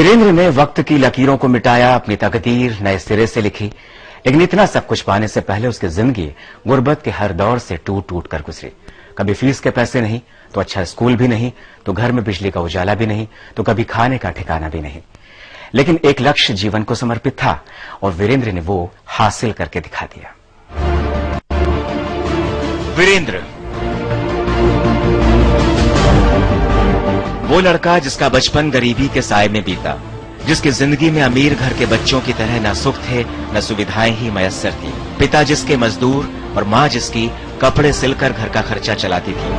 वीरेंद्र ने वक्त की लकीरों को मिटाया, अपनी तकदीर नए सिरे से लिखी। लेकिन इतना सब कुछ पाने से पहले उसकी जिंदगी गुर्बत के हर दौर से टूट टूट कर गुजरी। कभी फीस के पैसे नहीं, तो अच्छा स्कूल भी नहीं, तो घर में बिजली का उजाला भी नहीं, तो कभी खाने का ठिकाना भी नहीं। लेकिन एक लक्ष्य जीवन को समर्पित था और वीरेंद्र ने वो हासिल करके दिखा दिया। वीरेंद्र वो लड़का जिसका बचपन गरीबी के साए में बीता, जिसकी जिंदगी में अमीर घर के बच्चों की तरह न सुख थे न सुविधाएं ही मयस्सर थी। पिता जिसके मजदूर और माँ जिसकी कपड़े सिलकर घर का खर्चा चलाती थी।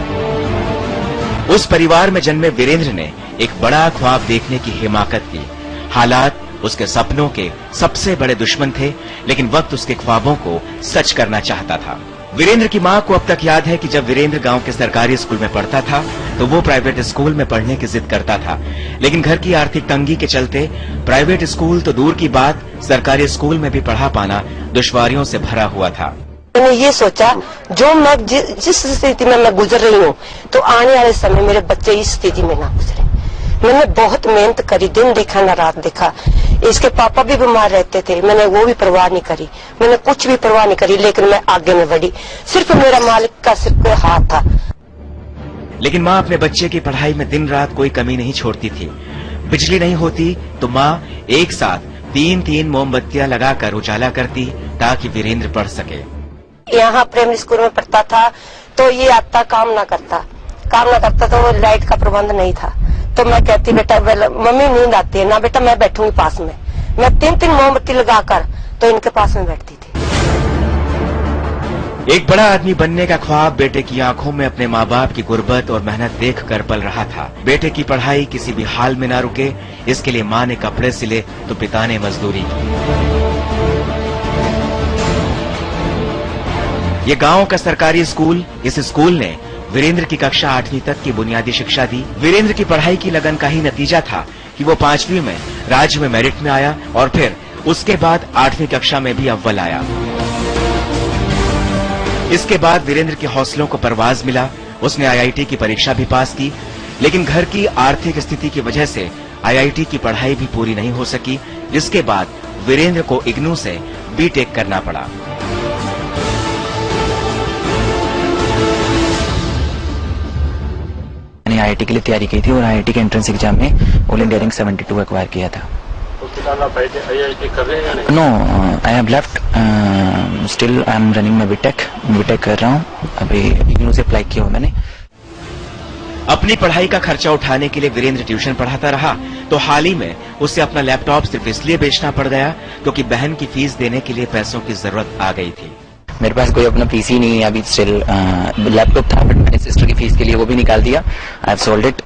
उस परिवार में जन्मे वीरेंद्र ने एक बड़ा ख्वाब देखने की हिमाकत की। हालात उसके सपनों के सबसे बड़े दुश्मन थे, लेकिन वक्त उसके ख्वाबों को सच करना चाहता था। वीरेंद्र की माँ को अब तक याद है कि जब वीरेंद्र गांव के सरकारी स्कूल में पढ़ता था तो वो प्राइवेट स्कूल में पढ़ने की जिद करता था, लेकिन घर की आर्थिक तंगी के चलते प्राइवेट स्कूल तो दूर की बात, सरकारी स्कूल में भी पढ़ा पाना दुश्वारियों से भरा हुआ था। मैंने ये सोचा, जो मैं जिस स्थिति में मैं गुजर रही हूँ, तो आने वाले समय मेरे बच्चे इस स्थिति में ना गुजरे। मैंने बहुत मेहनत करी, दिन देखा ना रात देखा। इसके पापा भी बीमार रहते थे, मैंने वो भी परवाह नहीं करी, मैंने कुछ भी परवाह नहीं करी, लेकिन मैं आगे में बढ़ी। सिर्फ मेरा मालिक का सिर्फ हाथ था। लेकिन माँ अपने बच्चे की पढ़ाई में दिन रात कोई कमी नहीं छोड़ती थी। बिजली नहीं होती तो माँ एक साथ 3-3 मोमबत्तियां लगाकर उजाला करती ताकि वीरेंद्र पढ़ सके। यहाँ प्राइमरी स्कूल में पढ़ता था तो ये आता काम ना करता तो लाइट का प्रबंध नहीं था। तो मैं कहती, बेटा मम्मी नींद आती है ना बेटा, मैं बैठूंगी पास में। मैं 3-3 मोमबत्ती लगाकर तो इनके पास में बैठती थी। एक बड़ा आदमी बनने का ख्वाब बेटे की आंखों में अपने माँ बाप की गुर्बत और मेहनत देखकर पल रहा था। बेटे की पढ़ाई किसी भी हाल में ना रुके, इसके लिए माँ ने कपड़े सिले तो पिता ने मजदूरी की। ये गांव का सरकारी स्कूल, इस स्कूल ने वीरेंद्र की कक्षा 8वीं तक की बुनियादी शिक्षा दी। वीरेंद्र की पढ़ाई की लगन का ही नतीजा था कि वो 5वीं में राज्य में मेरिट में आया और फिर उसके बाद 8वीं कक्षा में भी अव्वल आया। इसके बाद वीरेंद्र के हौसलों को परवाज मिला। उसने आईआईटी की परीक्षा भी पास की, लेकिन घर की आर्थिक स्थिति की वजह से आईआईटी की पढ़ाई भी पूरी नहीं हो सकी, जिसके बाद वीरेंद्र को इग्नू से बीटेक करना पड़ा। मैंने आईआईटी के लिए तैयारी की थी और आईआईटी के एंट्रेंस एग्जाम में ऑल इंडिया रैंक 72 एक्वायर किया था। No, I have left, still I am running my BTech कर रहा हूँ। अभी इग्नू से अप्लाई किया हुआ मैंने। अपनी पढ़ाई का खर्चा उठाने के लिए वीरेंद्र ट्यूशन पढ़ाता रहा, तो हाल ही में उसे अपना लैपटॉप सिर्फ इसलिए बेचना पड़ गया क्योंकि बहन की फीस देने के लिए पैसों की जरूरत आ गई थी। मेरे पास कोई अपना पीसी नहीं है अभी, स्टिल लैपटॉप था, बट मैंने सिस्टर की फीस के लिए वो भी निकाल दिया। I have sold it.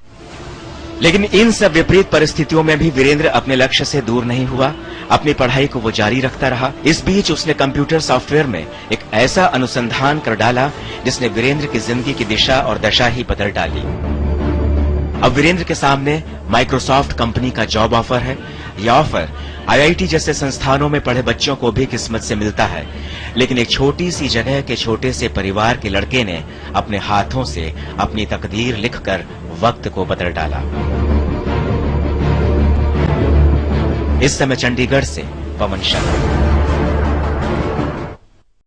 लेकिन इन सब विपरीत परिस्थितियों में भी वीरेंद्र अपने लक्ष्य से दूर नहीं हुआ। अपनी पढ़ाई को वो जारी रखता रहा। इस बीच उसने कंप्यूटर सॉफ्टवेयर में एक ऐसा अनुसंधान कर डाला जिसने वीरेंद्र की जिंदगी की दिशा और दशा ही बदल डाली। अब वीरेंद्र के सामने माइक्रोसॉफ्ट कंपनी का जॉब ऑफर है। यह ऑफर आईआईटी जैसे संस्थानों में पढ़े बच्चों को भी किस्मत से मिलता है, लेकिन एक छोटी सी जगह के छोटे से परिवार के लड़के ने अपने हाथों से अपनी तकदीर लिखकर वक्त को बदल डाला। इस समय चंडीगढ़ से पवन शर्मा।